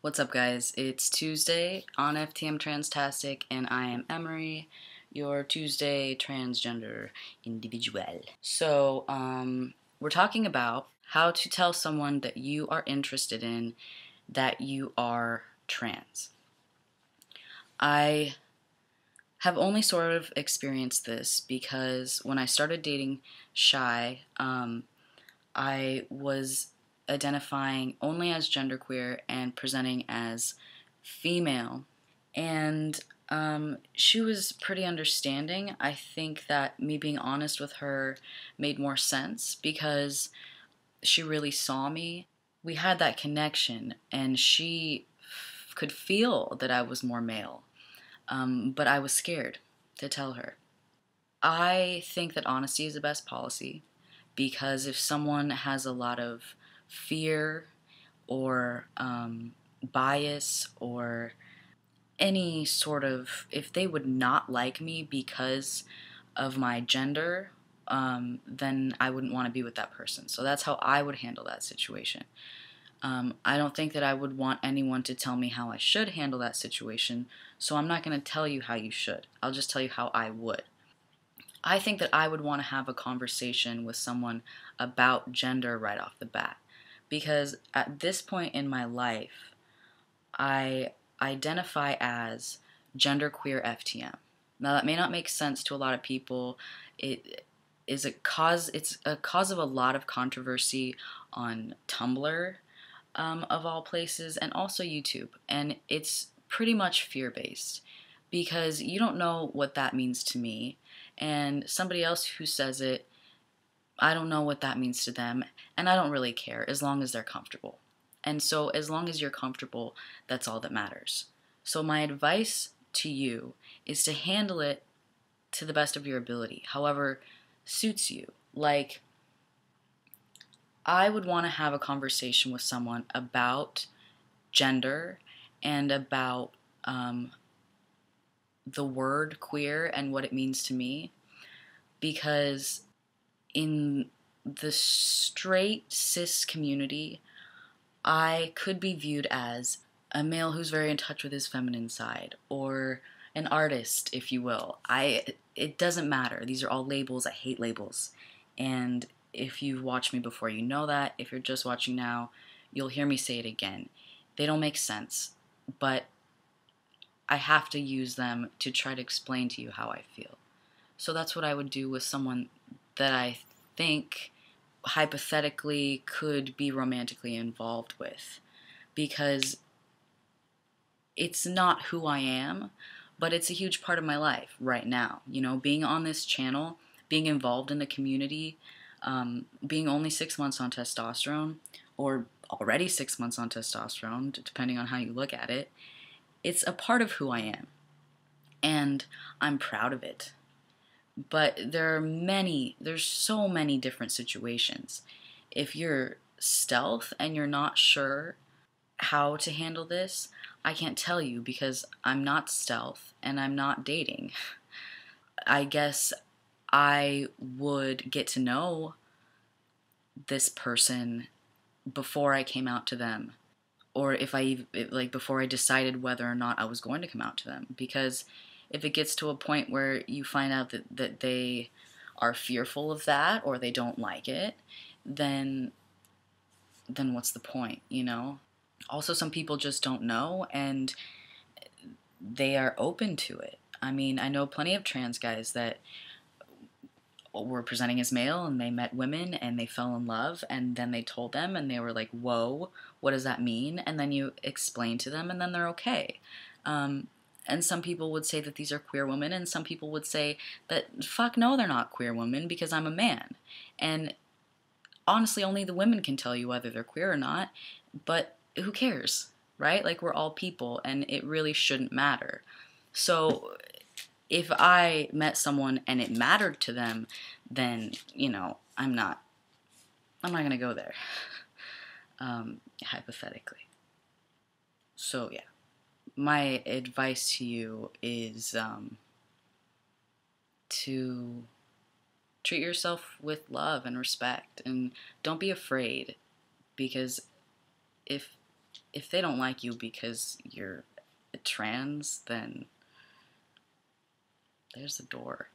What's up, guys? It's Tuesday on FTM Transtastic, and I am Emery, your Tuesday transgender individual. So, we're talking about how to tell someone that you are interested in that you are trans. I have only sort of experienced this because when I started dating Shy, I was identifying only as genderqueer and presenting as female. And she was pretty understanding. I think that me being honest with her made more sense because she really saw me. We had that connection, and she could feel that I was more male. But I was scared to tell her. I think that honesty is the best policy because if someone has a lot of fear or bias or any sort of, if they would not like me because of my gender, then I wouldn't want to be with that person. So that's how I would handle that situation. I don't think that I would want anyone to tell me how I should handle that situation, so I'm not going to tell you how you should. I'll just tell you how I would. I think that I would want to have a conversation with someone about gender right off the bat, because at this point in my life, I identify as genderqueer FTM. Now that may not make sense to a lot of people. It's a cause of a lot of controversy on Tumblr, of all places, and also YouTube. And it's pretty much fear-based because you don't know what that means to me, and somebody else who says it, I don't know what that means to them, and I don't really care as long as they're comfortable. And so as long as you're comfortable, that's all that matters. So my advice to you is to handle it to the best of your ability, however suits you. Like, I would want to have a conversation with someone about gender and about the word queer and what it means to me, because in the straight cis community, I could be viewed as a male who's very in touch with his feminine side, or an artist, if you will. It doesn't matter. These are all labels. I hate labels. And if you've watched me before, you know that. If you're just watching now, you'll hear me say it again. They don't make sense, but I have to use them to try to explain to you how I feel. So that's what I would do with someone that I think hypothetically could be romantically involved with, because it's not who I am, but it's a huge part of my life right now. You know, being on this channel, being involved in the community, being only 6 months on testosterone, or already 6 months on testosterone, depending on how you look at it, it's a part of who I am, and I'm proud of it. But there's so many different situations. If you're stealth and you're not sure how to handle this, I can't tell you because I'm not stealth and I'm not dating. I guess I would get to know this person before I came out to them, or before I decided whether or not I was going to come out to them, because if it gets to a point where you find out that they are fearful of that or they don't like it, then what's the point, you know? Also, some people just don't know and they are open to it. I mean, I know plenty of trans guys that were presenting as male and they met women and they fell in love, and then they told them and they were like, whoa, what does that mean? And then you explain to them and then they're okay. And some people would say that these are queer women, and some people would say that, fuck no, they're not queer women because I'm a man. And honestly, only the women can tell you whether they're queer or not, but who cares, right? Like, we're all people, and it really shouldn't matter. So if I met someone and it mattered to them, then, you know, I'm not going to go there, hypothetically. So, yeah. My advice to you is to treat yourself with love and respect, and don't be afraid, because if if they don't like you because you're trans, then there's the door.